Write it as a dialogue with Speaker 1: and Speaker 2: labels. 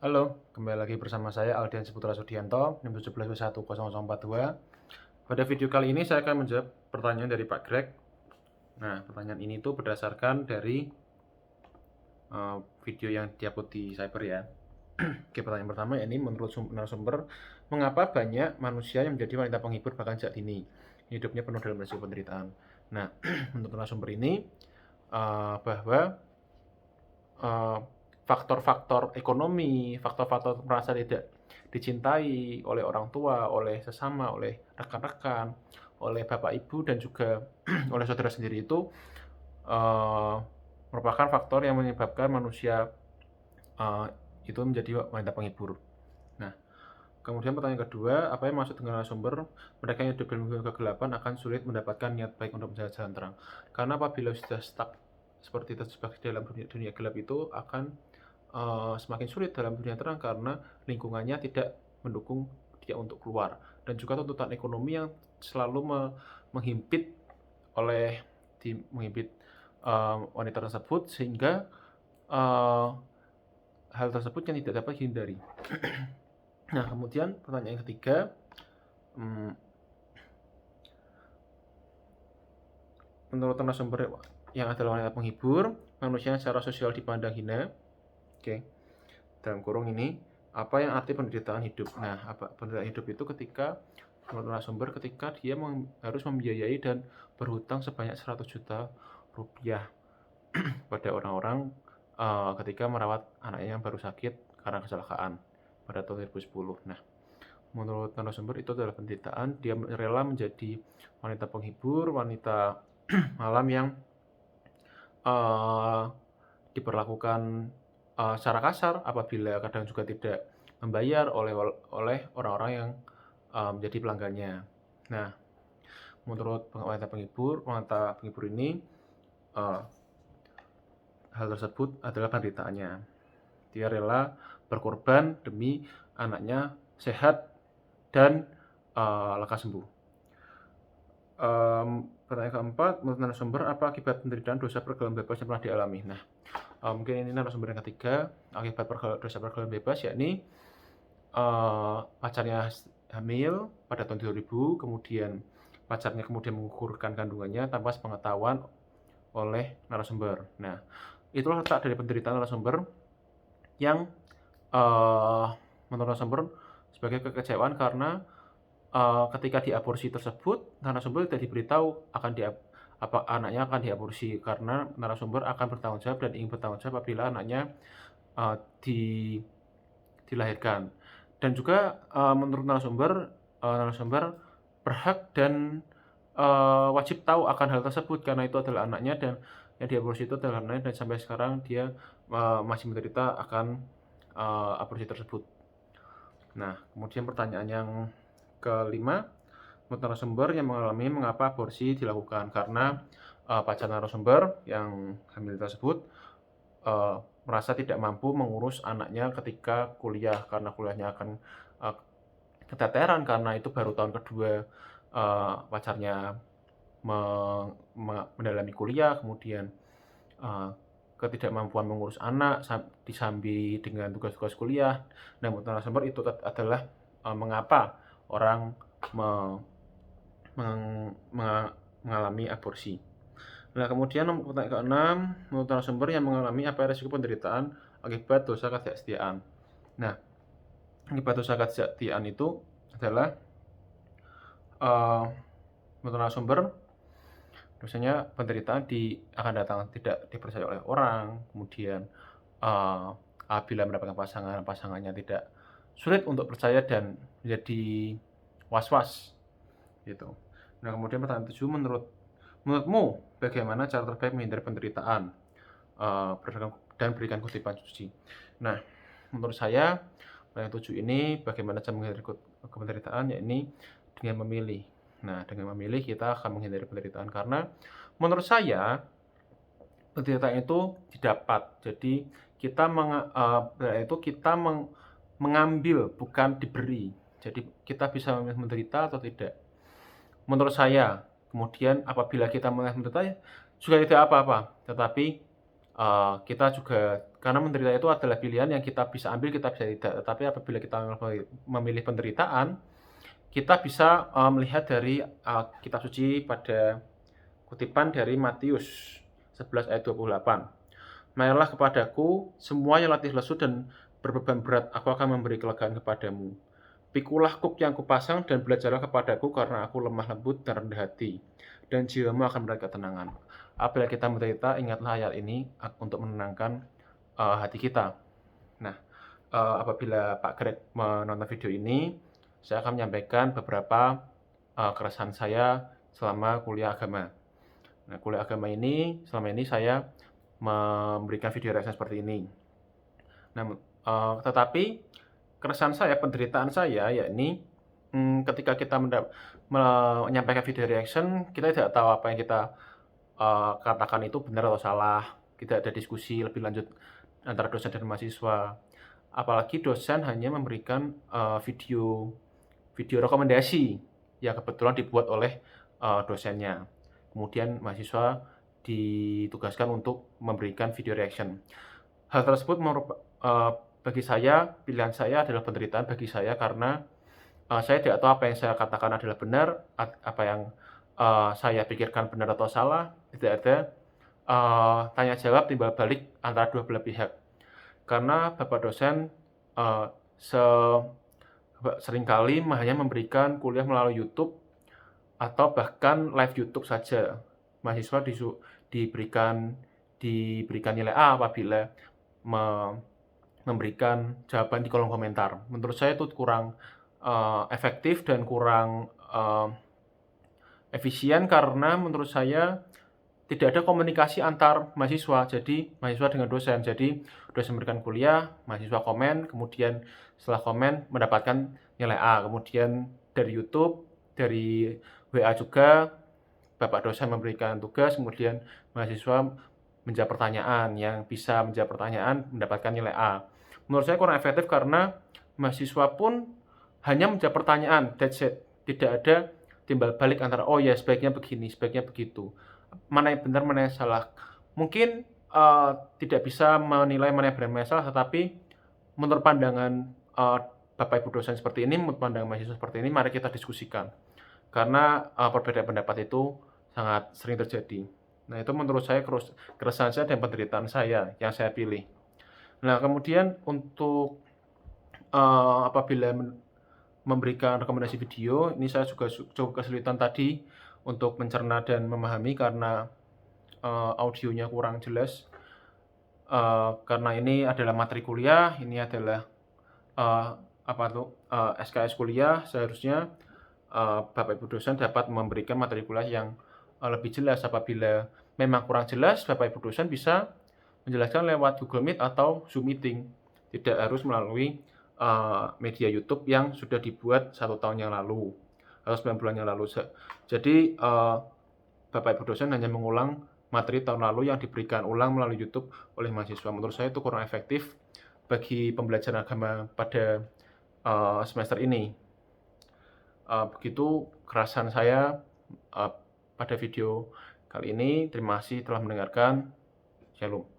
Speaker 1: Halo, kembali lagi bersama saya Aldian Saputra Sudianto, NIM 17B10042. Pada video kali ini saya akan menjawab pertanyaan dari Pak Greg. Nah, pertanyaan ini tuh berdasarkan dari video yang diupload di Cyber ya. Oke, pertanyaan pertama ini menurut narasumber, mengapa banyak manusia yang menjadi wanita penghibur bahkan sejak dini? Hidupnya penuh dalam resiko penderitaan. Nah, menurut narasumber ini bahwa eh, faktor-faktor ekonomi, faktor-faktor merasa tidak dicintai oleh orang tua, oleh sesama, oleh rekan-rekan, oleh bapak ibu dan juga oleh saudara sendiri itu uh, merupakan faktor yang menyebabkan manusia uh, itu menjadi wanita penghibur. Nah, kemudian pertanyaan kedua, apa yang maksud dengan narasumber? Mereka yang hidup dalam kegelapan akan sulit mendapatkan niat baik untuk mencari jalan terang. Karena apabila sudah stuck seperti terjebak dalam dunia gelap itu akan semakin sulit dalam dunia terang karena lingkungannya tidak mendukung dia untuk keluar, dan juga tuntutan ekonomi yang selalu menghimpit menghimpit wanita tersebut sehingga uh, hal tersebut yang tidak dapat dihindari. Nah, kemudian pertanyaan yang ketiga, menurut narasumber yang adalah wanita penghibur, manusia secara sosial dipandang hina. Oke, dalam kurung ini, apa yang arti penderitaan hidup? Nah, penderitaan hidup itu ketika menurut narasumber ketika dia harus membiayai dan berhutang sebanyak 100 juta rupiah pada orang-orang ketika merawat anaknya yang baru sakit karena kecelakaan pada tahun 2010. Nah, menurut narasumber itu adalah penderitaan. Dia rela menjadi wanita penghibur, wanita malam yang diperlakukan secara kasar apabila kadang juga tidak membayar oleh orang-orang yang menjadi pelanggannya. Nah, menurut wanita penghibur ini hal tersebut adalah penderitaannya. Dia rela berkorban demi anaknya sehat dan lekas sembuh. Pertanyaan keempat, menurut narasumber, apa akibat penderitaan dosa pergaulan bebas yang pernah dialami? Nah, mungkin ini narasumber yang ketiga, akibat dosa pergaulan bebas, yakni pacarnya hamil pada tahun 2000, kemudian pacarnya kemudian menggugurkan kandungannya tanpa sepengetahuan oleh narasumber. Nah, itulah letak dari penderitaan narasumber yang menurut narasumber sebagai kekecewaan karena ketika diaborsi tersebut, narasumber tidak diberitahu akan anaknya akan diaborsi karena narasumber akan bertanggung jawab dan ingin bertanggung jawab apabila anaknya dilahirkan. Dan juga menurut narasumber berhak dan wajib tahu akan hal tersebut karena itu adalah anaknya dan yang diaborsi itu adalah anaknya, dan sampai sekarang dia masih menderita akan aborsi tersebut. Nah, kemudian pertanyaan yang kelima, menurut narasumber yang mengalami mengapa aborsi dilakukan, karena pacar narasumber yang hamil tersebut merasa tidak mampu mengurus anaknya ketika kuliah karena kuliahnya akan keteteran karena itu baru tahun kedua pacarnya mendalami kuliah, kemudian ketidakmampuan mengurus anak disambi dengan tugas-tugas kuliah. Nah, menurut narasumber itu adalah mengapa orang mengalami aborsi. Nah, kemudian pertanyaan keenam, menurut narasumber yang mengalami apa resiko penderitaan akibat dosa ketidaksetiaan. Nah, akibat dosa ketidaksetiaan itu adalah menurut narasumber dosanya penderitaan akan datang tidak dipercaya oleh orang, kemudian apabila mendapatkan pasangannya tidak sulit untuk percaya dan menjadi was-was gitu. Nah, kemudian pertanyaan 7, menurutmu bagaimana cara terbaik menghindari penderitaan dan berikan kutipan suci. Nah, menurut saya pertanyaan 7 ini bagaimana cara menghindari penderitaan, yakni dengan memilih. Nah, dengan memilih kita akan menghindari penderitaan karena menurut saya penderitaan itu didapat. Jadi kita mengambil bukan diberi. Jadi kita bisa memilih menderita atau tidak. Menurut saya. Kemudian apabila kita menderita juga tidak apa-apa. Tetapi kita juga Karena menderita itu adalah pilihan yang kita bisa ambil, kita bisa tidak. Tetapi apabila kita memilih penderitaan, kita bisa melihat dari kitab suci pada kutipan dari Matius 11 ayat 28. Marilah kepadaku semua yang letih lesu dan berbeban berat, aku akan memberi kelegaan kepadamu. Pikulah kuk yang kupasang dan belajarlah kepadaku karena aku lemah lembut dan rendah hati, dan jiwamu akan mendapat ketenangan. Apabila kita menderita, ingatlah ayat ini untuk menenangkan hati kita. Nah, apabila Pak Greg menonton video ini, saya akan menyampaikan beberapa keresahan saya selama kuliah agama. Nah, kuliah agama ini, selama ini saya memberikan video reaction seperti ini. Nah, tetapi keresahan saya, penderitaan saya, yakni ketika kita menyampaikan video reaction, kita tidak tahu apa yang kita katakan itu benar atau salah. Tidak ada diskusi lebih lanjut antara dosen dan mahasiswa. Apalagi dosen hanya memberikan video rekomendasi yang kebetulan dibuat oleh dosennya. Kemudian mahasiswa ditugaskan untuk memberikan video reaction. Hal tersebut bagi saya, pilihan saya adalah penderitaan bagi saya karena saya tidak tahu apa yang saya katakan adalah benar, apa yang saya pikirkan benar atau salah. Tidak ada tanya jawab timbal balik antara dua belah pihak. Karena Bapak dosen seringkali hanya memberikan kuliah melalui YouTube atau bahkan live YouTube saja. Mahasiswa diberikan nilai A apabila memberikan jawaban di kolom komentar. Menurut saya itu kurang efektif dan kurang efisien karena menurut saya tidak ada komunikasi antar mahasiswa. Jadi mahasiswa dengan dosen. Jadi dosen memberikan kuliah, mahasiswa komen, kemudian setelah komen mendapatkan nilai A. Kemudian dari YouTube, dari WA juga, Bapak dosen memberikan tugas, kemudian mahasiswa menjawab pertanyaan. Yang bisa menjawab pertanyaan mendapatkan nilai A. Menurut saya kurang efektif karena mahasiswa pun hanya menjawab pertanyaan, that's it. Tidak ada timbal balik antara, oh ya sebaiknya begini, sebaiknya begitu. Mana yang benar, mana yang salah. Mungkin tidak bisa menilai mana yang benar, mana yang salah, tetapi menurut pandangan Bapak Ibu dosen seperti ini, menurut pandangan mahasiswa seperti ini, mari kita diskusikan. Karena perbedaan pendapat itu sangat sering terjadi. Nah, itu menurut saya keresahan saya dan penderitaan saya yang saya pilih. Nah, kemudian untuk apabila memberikan rekomendasi video, ini saya juga cukup kesulitan tadi untuk mencerna dan memahami karena audionya kurang jelas. Karena ini adalah materi kuliah, ini adalah SKS kuliah, seharusnya Bapak Ibu dosen dapat memberikan materi kuliah yang lebih jelas. Apabila memang kurang jelas, Bapak Ibu dosen bisa menjelaskan lewat Google Meet atau Zoom meeting. Tidak harus melalui media YouTube yang sudah dibuat 1 tahun yang lalu atau 9 bulan yang lalu. Jadi Bapak Ibu dosen hanya mengulang materi tahun lalu yang diberikan ulang melalui YouTube oleh mahasiswa. Menurut saya itu kurang efektif bagi pembelajaran agama pada semester ini. Begitu keresahan saya pada video kali ini. Terima kasih telah mendengarkan. Shalom.